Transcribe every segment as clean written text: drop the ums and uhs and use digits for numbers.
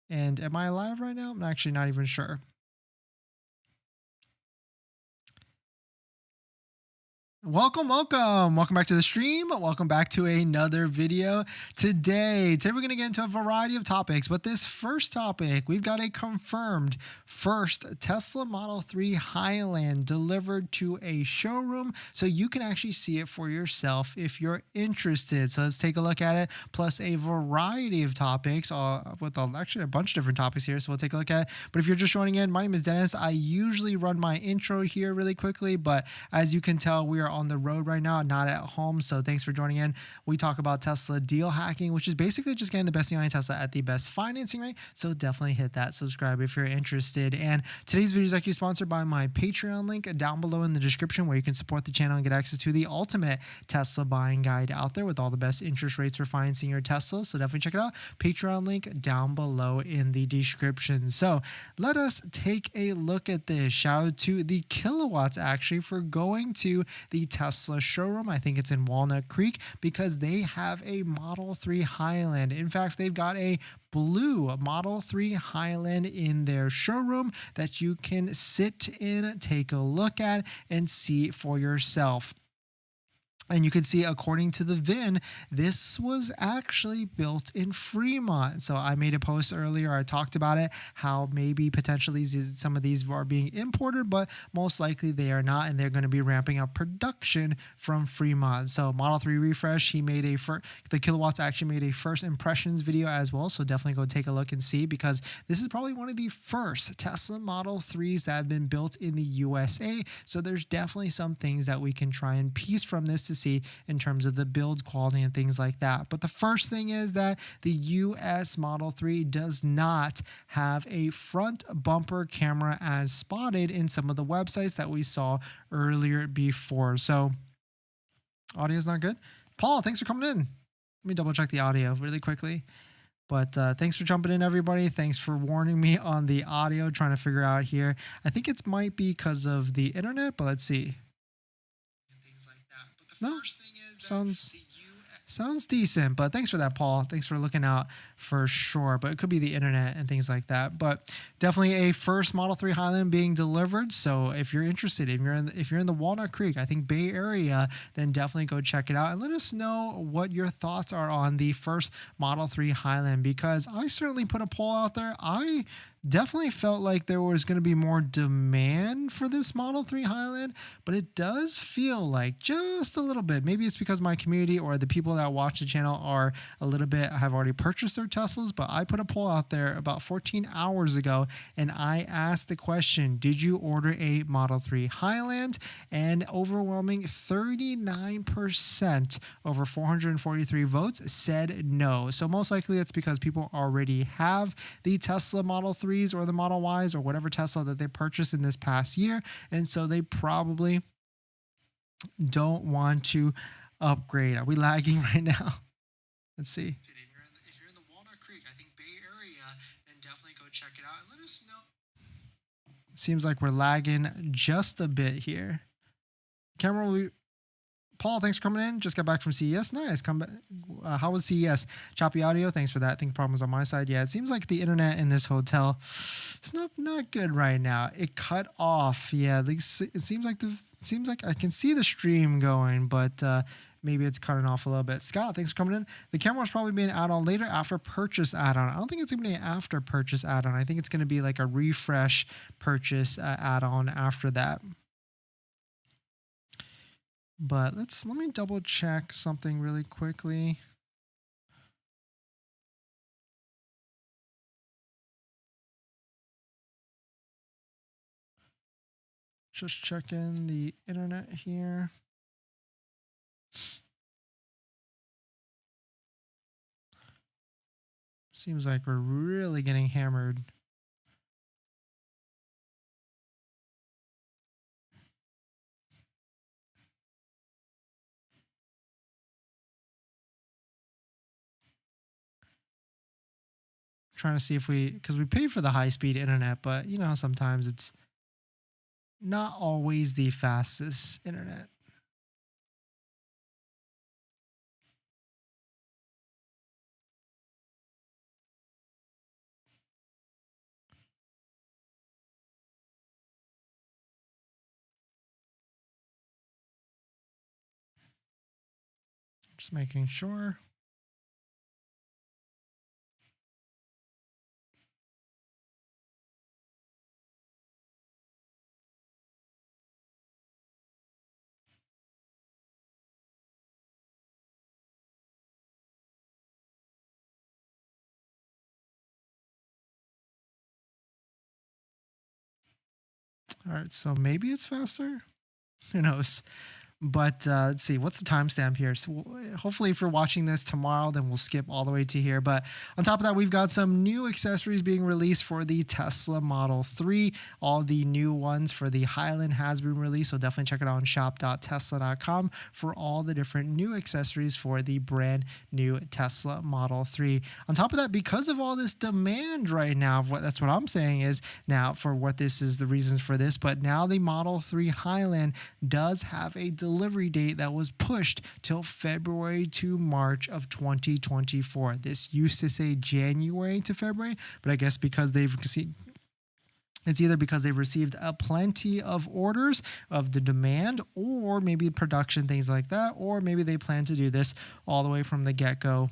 And am I live right now? I'm actually not even sure. Welcome back to the stream. Welcome back to another video. Today we're going to get into a variety of topics, but this first topic, we've got a confirmed first Tesla Model 3 Highland delivered to a showroom, so you can actually see it for yourself if you're interested. So let's take a look at it, plus a variety of topics, with actually a bunch of different topics here, so we'll take a look at it. But if you're just joining in, my name is Dennis. I usually run my intro here really quickly, but as you can tell, we are on the road right now, not at home. So thanks for joining in. We talk about Tesla deal hacking, which is basically just getting the best deal on Tesla at the best financing rate. So definitely hit that subscribe if you're interested. And today's video is actually sponsored by my Patreon link down below in the description, where you can support the channel and get access to the ultimate Tesla buying guide out there with all the best interest rates for financing your Tesla. So definitely check it out. Patreon link down below in the description. So let us take a look at this. Shout out to the Kilowatts actually for going to the Tesla showroom. I think it's in Walnut Creek, because they have a Model 3 Highland. In fact, they've got a blue Model 3 Highland in their showroom that you can sit in, take a look at, and see for yourself. And you can see, according to the VIN, this was actually built in Fremont. So I made a post earlier. I talked about it, how maybe potentially some of these are being imported, but most likely they are not. And they're going to be ramping up production from Fremont. So Model 3 refresh, he made the Kilowatts actually made a first impressions video as well. So definitely go take a look and see, because this is probably one of the first Tesla Model 3s that have been built in the USA. So there's definitely some things that we can try and piece from this to see in terms of the build quality and things like that. But the first thing is that the US Model 3 does not have a front bumper camera as spotted in some of the websites that we saw earlier before. So audio's not good. Paul, thanks for coming in. Let me double check the audio really quickly. But thanks for jumping in, everybody. Thanks for warning me on the audio, trying to figure out here. I think it might be because of the internet, but let's see. No, sounds decent, but thanks for that, Paul. Thanks for looking out for sure. But it could be the internet and things like that. But definitely a first Model 3 Highland being delivered. So if you're interested, if you're in the Walnut Creek, I think Bay Area, then definitely go check it out and let us know what your thoughts are on the first Model 3 Highland, because I certainly put a poll out there. I definitely felt like there was going to be more demand for this Model 3 Highland, but it does feel like just a little bit. Maybe it's because my community or the people that watch the channel are a little bit have already purchased their Teslas, but I put a poll out there about 14 hours ago and I asked the question, did you order a Model 3 Highland? And overwhelming 39%, over 443 votes, said no. So most likely it's because people already have the Tesla Model 3 or the Model Ys or whatever Tesla that they purchased in this past year, and so they probably don't want to upgrade. Are we lagging right now? Let's see. If you're in the Walnut Creek, I think Bay Area, then definitely go check it out and let us know. Seems like we're lagging just a bit here. Camera, Paul, thanks for coming in. Just got back from CES. Nice. Come back. How was CES? Choppy audio. Thanks for that. I think the problem was on my side. Yeah, it seems like the internet in this hotel is not good right now. It cut off. Yeah, it seems like I can see the stream going, but maybe it's cutting off a little bit. Scott, thanks for coming in. The camera was probably being an add-on later, after purchase add-on. I don't think it's going to be an after purchase add-on. I think it's going to be like a refresh purchase add-on after that. But let me double check something really quickly. Just checking the internet here. Seems like we're really getting hammered. Trying to see if because we pay for the high-speed internet, but you know, sometimes it's not always the fastest internet. Just making sure. All right, so maybe it's faster. Who knows? But let's see, what's the timestamp here? So hopefully if you're watching this tomorrow, then we'll skip all the way to here. But on top of that, we've got some new accessories being released for the Tesla Model 3. All the new ones for the Highland has been released, so definitely check it out on shop.tesla.com for all the different new accessories for the brand new Tesla Model 3. On top of that, because of all this demand right now, that's what I'm saying is now for what this is the reasons for this, but now the Model 3 Highland does have a delivery date that was pushed till February to March of 2024. This used to say January to February, but I guess because it's either because they've received a plenty of orders of the demand, or maybe production, things like that, or maybe they plan to do this all the way from the get-go,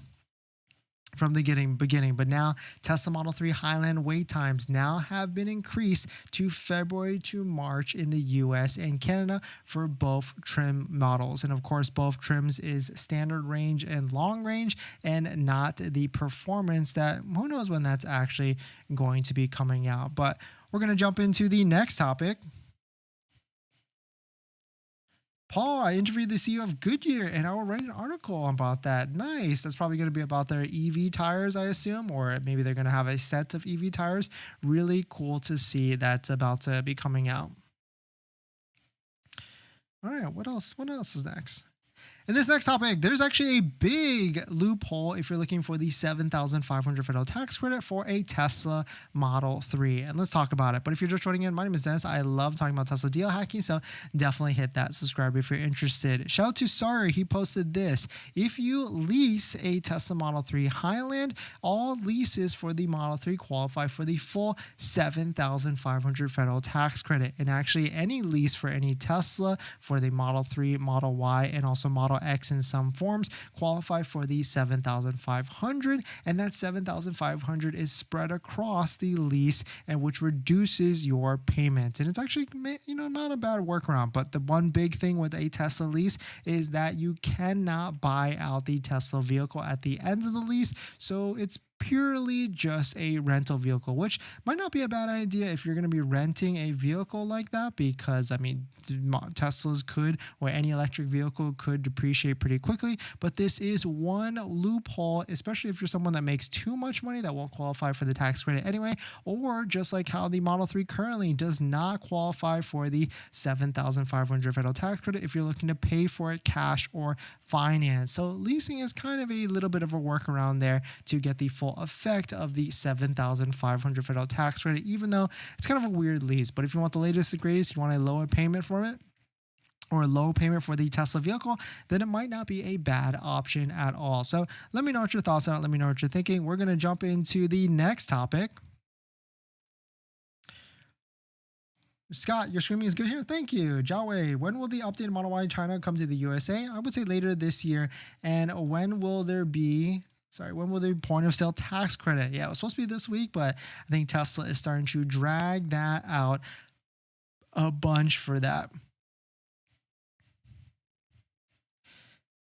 from the beginning. But now Tesla Model 3 Highland wait times now have been increased to February to March in the US and Canada for both trim models. And of course, both trims is standard range and long range, and not the performance that who knows when that's actually going to be coming out. But we're going to jump into the next topic. Paul, I interviewed the CEO of Goodyear and I will write an article about that. Nice. That's probably going to be about their EV tires, I assume, or maybe they're going to have a set of EV tires. Really cool to see that's about to be coming out. All right, what else? What else is next? In this next topic, there's actually a big loophole if you're looking for the $7,500 federal tax credit for a Tesla Model 3. And let's talk about it. But if you're just joining in, my name is Dennis. I love talking about Tesla deal hacking, so definitely hit that subscribe if you're interested. Shout out to Sorry, he posted this. If you lease a Tesla Model 3 Highland, all leases for the Model 3 qualify for the full $7,500 federal tax credit. And actually, any lease for any Tesla for the Model 3, Model Y, and also Model X in some forms qualify for the $7,500, and that $7,500 is spread across the lease, and which reduces your payment. And it's actually, not a bad workaround. But the one big thing with a Tesla lease is that you cannot buy out the Tesla vehicle at the end of the lease, so it's purely just a rental vehicle, which might not be a bad idea if you're going to be renting a vehicle like that, because Teslas could, or any electric vehicle could, depreciate pretty quickly. But this is one loophole, especially if you're someone that makes too much money that won't qualify for the tax credit anyway, or just like how the Model 3 currently does not qualify for the $7,500 federal tax credit if you're looking to pay for it cash or finance. So leasing is kind of a little bit of a workaround there to get the full effect of the $7,500 federal tax credit, even though it's kind of a weird lease. But if you want the latest and greatest, you want a lower payment for it, or a low payment for the Tesla vehicle, then it might not be a bad option at all. So let me know what your thoughts are. Let me know what you're thinking. We're going to jump into the next topic. Scott, your streaming is good here. Thank you. Jiawei, when will the updated Model Y in China come to the USA? I would say later this year. And when will there be point of sale tax credit? Yeah, it was supposed to be this week, but I think Tesla is starting to drag that out a bunch for that.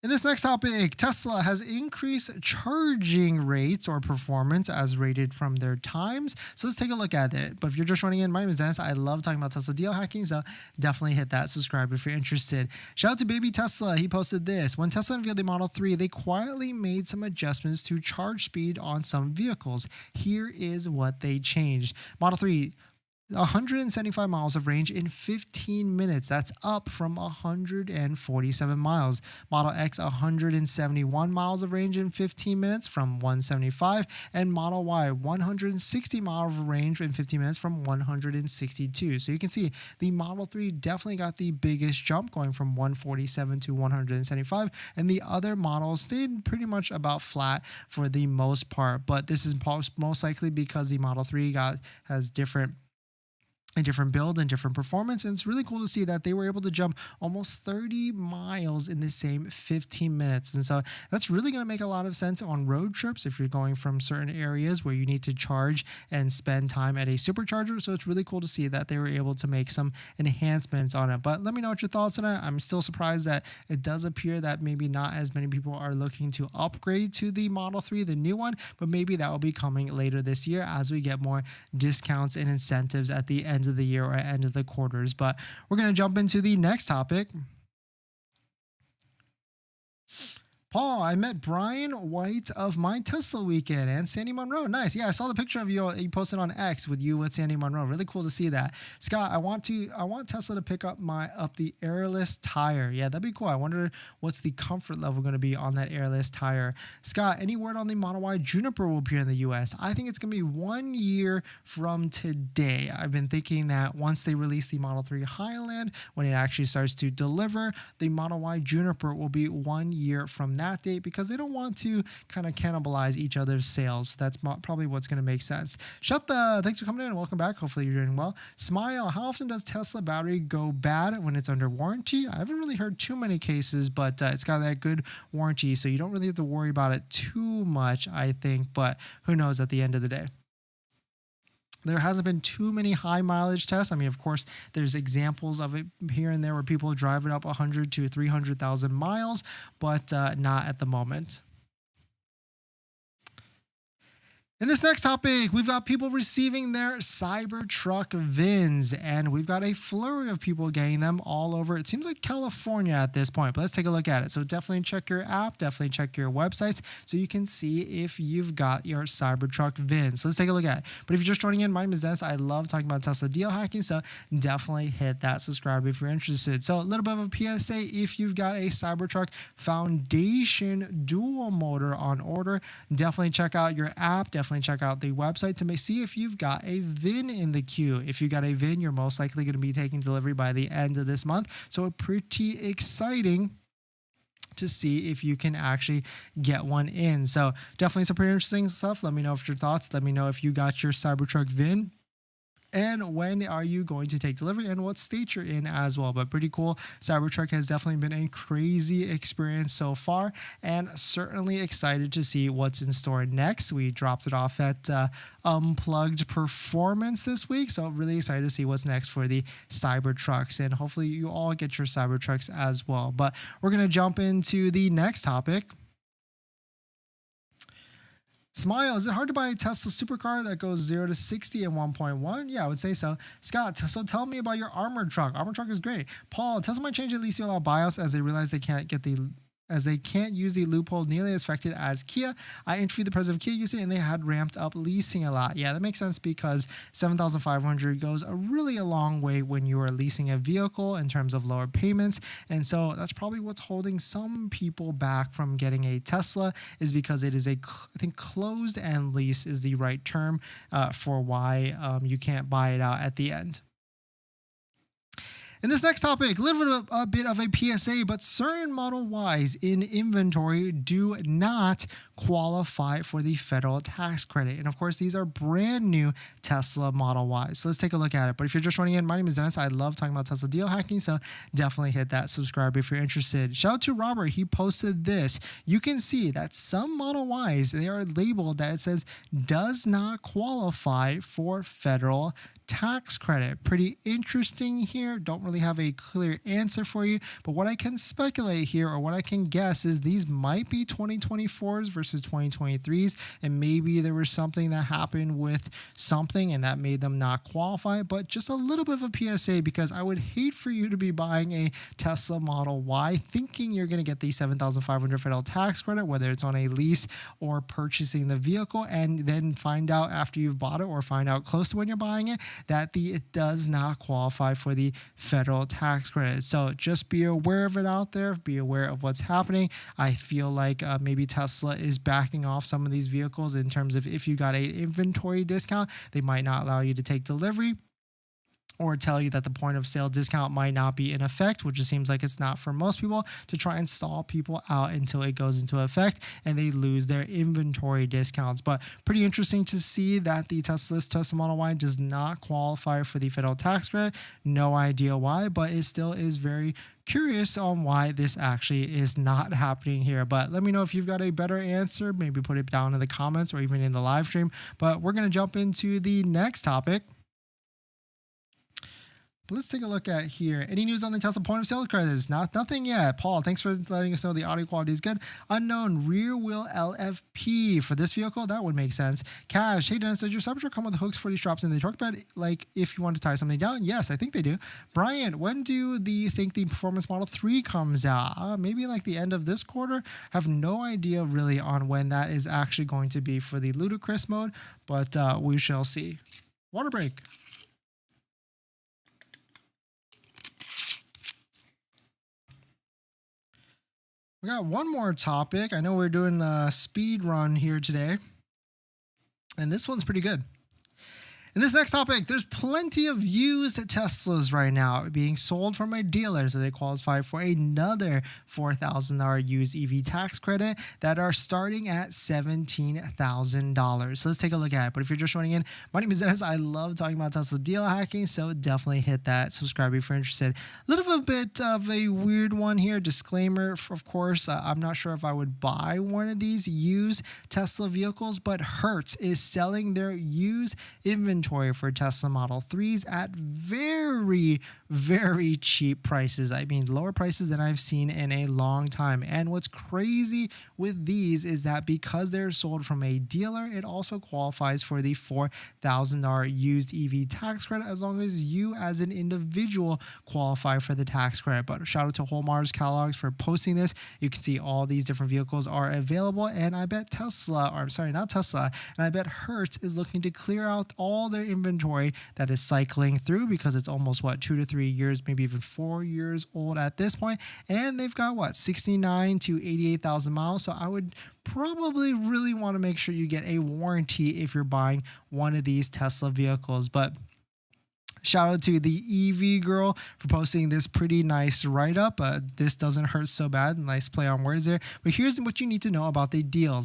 In this next topic, Tesla has increased charging rates or performance as rated from their times. So let's take a look at it. But if you're just joining in, my name is Dennis. I love talking about Tesla deal hacking, so definitely hit that subscribe if you're interested. Shout out to Baby Tesla. He posted this. When Tesla unveiled the Model 3, they quietly made some adjustments to charge speed on some vehicles. Here is what they changed. Model 3, 175 miles of range in 15 minutes. That's up from 147 miles. Model X, 171 miles of range in 15 minutes from 175. And Model Y, 160 miles of range in 15 minutes from 162. So you can see the Model 3 definitely got the biggest jump, going from 147 to 175. And the other models stayed pretty much about flat for the most part. But this is most likely because the Model 3 has different a different build and different performance. And it's really cool to see that they were able to jump almost 30 miles in the same 15 minutes. And so that's really going to make a lot of sense on road trips if you're going from certain areas where you need to charge and spend time at a supercharger. So it's really cool to see that they were able to make some enhancements on it. But let me know what your thoughts on it. I'm still surprised that it does appear that maybe not as many people are looking to upgrade to the Model 3, the new one, but maybe that will be coming later this year as we get more discounts and incentives at the end of the year or end of the quarters. But we're going to jump into the next topic. Paul, I met Brian White of My Tesla Weekend and Sandy Monroe. Nice. Yeah, I saw the picture of you posted on X with Sandy Monroe. Really cool to see that. Scott, I want Tesla to pick up the airless tire. Yeah, that'd be cool. I wonder what's the comfort level going to be on that airless tire. Scott, any word on the Model Y Juniper will appear in the US? I think it's going to be 1 year from today. I've been thinking that once they release the Model 3 Highland, when it actually starts to deliver, the Model Y Juniper will be 1 year from that date, because they don't want to kind of cannibalize each other's sales. That's probably what's going to make sense. Thanks for coming in and welcome back. Hopefully you're doing well. Smile, how often does Tesla battery go bad when it's under warranty? I haven't really heard too many cases, but it's got that good warranty, so you don't really have to worry about it too much, I think, but who knows at the end of the day. There hasn't been too many high mileage tests. I mean, of course, there's examples of it here and there where people drive it up 100 to 300,000 miles, but not at the moment. In this next topic, we've got people receiving their Cybertruck VINs, and we've got a flurry of people getting them all over. It seems like California at this point, but let's take a look at it. So definitely check your app, definitely check your websites so you can see if you've got your Cybertruck VINs. So let's take a look at it. But if you're just joining in, my name is Dennis. I love talking about Tesla deal hacking, so definitely hit that subscribe if you're interested. So a little bit of a PSA, if you've got a Cybertruck Foundation dual motor on order, definitely check out your app, definitely check out the website to see if you've got a VIN in the queue. If you got a VIN, you're most likely going to be taking delivery by the end of this month. So pretty exciting to see if you can actually get one in. So definitely some pretty interesting stuff. Let me know your thoughts. Let me know if you got your Cybertruck VIN. And when are you going to take delivery and what state you're in as well. But pretty cool. Cybertruck has definitely been a crazy experience so far, and certainly excited to see what's in store next. We dropped it off at Unplugged Performance this week, so really excited to see what's next for the Cybertrucks, and hopefully you all get your Cybertrucks as well. But we're going to jump into the next topic. Smile, is it hard to buy a Tesla supercar that goes 0 to 60 in 1.1? Yeah, I would say so. Scott, so tell me about your armored truck. Armored truck is great. Paul, Tesla might change at least to allow buyouts as they realize they can't use the loophole nearly as effective as Kia. I interviewed the president of Kia using it, and they had ramped up leasing a lot. Yeah, that makes sense because $7,500 goes a really long way when you are leasing a vehicle in terms of lower payments. And so that's probably what's holding some people back from getting a Tesla, is because it is I think closed end lease is the right term for why you can't buy it out at the end. In this next topic, a bit of a PSA, but certain Model Ys in inventory do not qualify for the federal tax credit. And of course, these are brand new Tesla Model Ys. So let's take a look at it. But if you're just joining in, my name is Dennis. I love talking about Tesla deal hacking, so definitely hit that subscribe if you're interested. Shout out to Robert. He posted this. You can see that some Model Ys, they are labeled that it says does not qualify for federal tax credit. Pretty interesting here. Don't really have a clear answer for you, but what I can speculate here, or what I can guess, is these might be 2024s versus 2023s, and maybe there was something that happened with something and that made them not qualify. But just a little bit of a PSA, because I would hate for you to be buying a Tesla Model Y thinking you're going to get the $7,500 federal tax credit, whether it's on a lease or purchasing the vehicle, and then find out after you've bought it, or find out close to when you're buying it, that it does not qualify for the federal tax credit. So just be aware of it out there. Be aware of what's happening. I feel like maybe Tesla is backing off some of these vehicles in terms of if you got an inventory discount, they might not allow you to take delivery. or tell you that the point of sale discount might not be in effect, which it seems like it's not for most people, to try and stall people out until it goes into effect and they lose their inventory discounts. But pretty interesting to see that the Tesla Model Y does not qualify for the federal tax credit. No idea why, but it still is very curious on why this actually is not happening here. But let me know if you've got a better answer. Maybe put it down in the comments or even in the live stream. But we're going to jump into the next topic. But let's take a look at here. Any news on the Tesla point of sale credits? Nothing yet. Paul, thanks for letting us know the audio quality is good. Unknown rear wheel LFP for this vehicle. That would make sense. Cash. Hey Dennis, does your Cybertruck come with hooks for these straps in the truck bed? Like if you want to tie something down? Yes, I think they do. Brian, when do you think the Performance Model 3 comes out? Maybe like the end of this quarter. Have no idea really on when that is actually going to be for the ludicrous mode, but we shall see. Water break. We got one more topic. I know we're doing a speed run here today, and this one's pretty good. In this next topic, there's plenty of used Teslas right now being sold from a dealer, so they qualify for another $4,000 used EV tax credit that are starting at $17,000. So let's take a look at it. But if you're just joining in, my name is Dennis. I love talking about Tesla deal hacking, so definitely hit that subscribe if you're interested. A little bit of a weird one here. Disclaimer, of course, I'm not sure if I would buy one of these used Tesla vehicles, but Hertz is selling their used inventory for Tesla Model 3s at very, very cheap prices. I mean, lower prices than I've seen in a long time. And what's crazy with these is that because they're sold from a dealer, it also qualifies for the $4,000 used EV tax credit as long as you as an individual qualify for the tax credit. But shout out to Whole Mars Catalogs for posting this. You can see all these different vehicles are available, and I bet Tesla, or I'm sorry, not Tesla, and I bet Hertz is looking to clear out all their inventory that is cycling through because it's almost 2 to 3 years, maybe even 4 years old at this point, and they've got 69 to 88,000 miles. So I would probably really want to make sure you get a warranty if you're buying one of these Tesla vehicles. But shout out to the EV girl for posting this pretty nice write-up. This doesn't hurt so bad. Nice play on words there. But here's what you need to know about the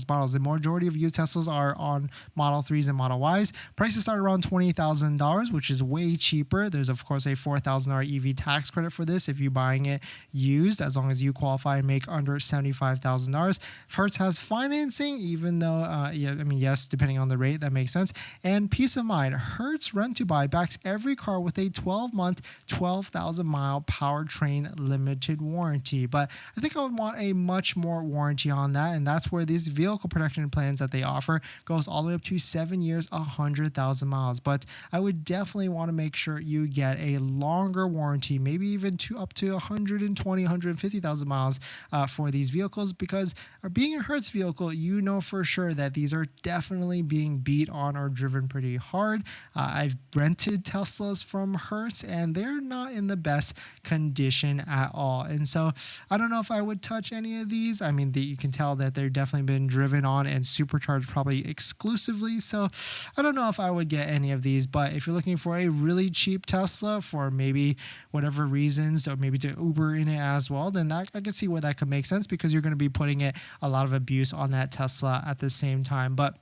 models. The majority of used Teslas are on Model 3s and Model Ys. Prices start around $20,000, which is way cheaper. There's, of course, a $4,000 EV tax credit for this if you're buying it used, as long as you qualify and make under $75,000. Hertz has financing, even though, yes, depending on the rate, that makes sense. And peace of mind, Hertz Rent to Buy backs every car with a 12-month, 12,000-mile powertrain limited warranty. But I think I would want a much more warranty on that, and that's where these vehicle protection plans that they offer goes all the way up to 7 years, 100,000 miles. But I would definitely want to make sure you get a longer warranty, maybe even up to 120, 150,000 miles for these vehicles, because being a Hertz vehicle, you know for sure that these are definitely being beat on or driven pretty hard. I've rented Teslas from Hertz, and they're not in the best condition at all. And so I don't know if I would touch any of these. I mean, you can tell that they're definitely been driven on and supercharged probably exclusively. So I don't know if I would get any of these. But if you're looking for a really cheap Tesla for maybe whatever reasons, or maybe to Uber in it as well, then I can see where that could make sense, because you're going to be putting a lot of abuse on that Tesla at the same time. But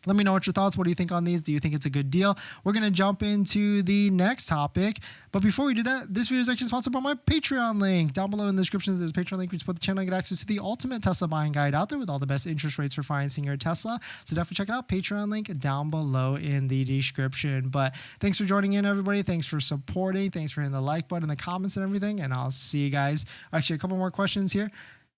let me know what your thoughts. What do you think on these? Do you think it's a good deal? We're going to jump into the next topic. But before we do that, this video is actually sponsored by my Patreon link. Down below in the description, there's a Patreon link. You support the channel and get access to the ultimate Tesla buying guide out there with all the best interest rates for financing your Tesla. So definitely check it out. Patreon link down below in the description. But thanks for joining in, everybody. Thanks for supporting. Thanks for hitting the like button, the comments, and everything. And I'll see you guys. Actually, a couple more questions here.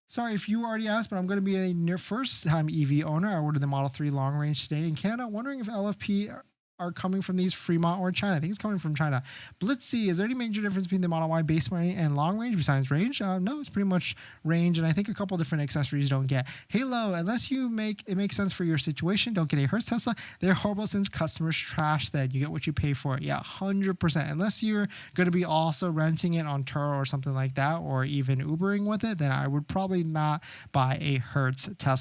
Sorry if you already asked, but I'm going to be a first-time EV owner. I ordered the Model 3 long range today in Canada. Wondering if LFP are coming from these Fremont or China. I think it's coming from China. Blitzy, is there any major difference between the Model Y base range and long range besides range? No, it's pretty much range, and I think a couple different accessories you don't get. Halo, unless it makes sense for your situation, don't get a Hertz Tesla. They're horrible since customers trash that. You get what you pay for. Yeah, 100%. Unless you're going to be also renting it on Turo or something like that, or even Ubering with it, then I would probably not buy a Hertz Tesla.